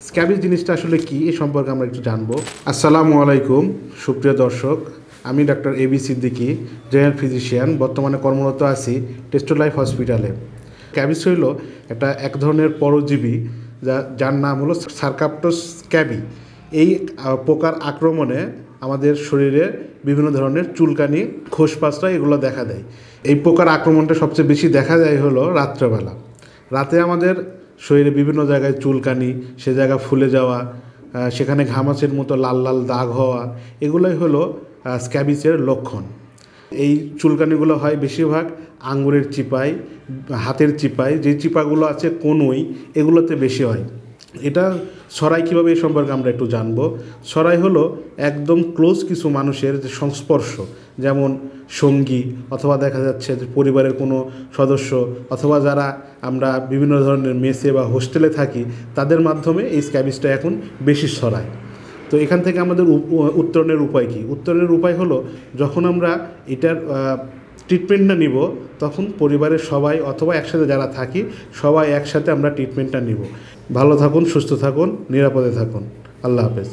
Scabies জিনিসটা আসলে কি এই সম্পর্কে আমরা একটু জানবো। আসসালামু আলাইকুম সুপ্রিয় দর্শক, আমি doctor A B Siddiqui, general physician, বর্তমানে কর্মরত আছি টেস্টোলাইফ হসপিটালে। স্ক্যাবিস হইল এক ধরনের পরজীবী যার নাম হলো সার্কাপ্টোস স্ক্যাবি। এই পোকার আক্রমণে আমাদের শরীরে বিভিন্ন ধরনের চুলকানি, খোসপাঁচড়া এগুলো দেখা দেয়। এই পোকার আক্রমণটা সবচেয়ে বেশি দেখা যায় হলো রাত্রেবেলা। রাতে আমাদের শরীরে বিভিন্ন জায়গায় চুলকানি, সে জায়গা ফুলে যাওয়া, সেখানে ঘামাচির মতো লাল লাল দাগ হওয়া, এগুলোই হলো স্ক্যাবিসের লক্ষণ। এই চুলকানিগুলো হয় বেশিরভাগ আঙ্গুরের চিপায়, হাতের চিপায়, যে চিপাগুলো আছে কনুই, এগুলোতে বেশি হয়। এটা ছড়াই কীভাবে এই সম্পর্কে আমরা একটু জানবো। ছড়াই হলো একদম ক্লোজ কিছু মানুষের যে সংস্পর্শ, যেমন সঙ্গী অথবা দেখা যাচ্ছে যে পরিবারের কোনো সদস্য, অথবা যারা আমরা বিভিন্ন ধরনের মেসে বা হোস্টেলে থাকি, তাদের মাধ্যমে এই স্ক্যাবিসটা এখন বেশি ছড়ায়। তো এখান থেকে আমাদের উত্তরণের উপায় কী? উত্তরণের উপায় হলো, যখন আমরা এটার ট্রিটমেন্টটা নিব, তখন পরিবারের সবাই অথবা একসাথে যারা থাকি সবাই একসাথে আমরা ট্রিটমেন্টটা নিব। ভালো থাকুন, সুস্থ থাকুন, নিরাপদে থাকুন। আল্লাহ হাফেজ।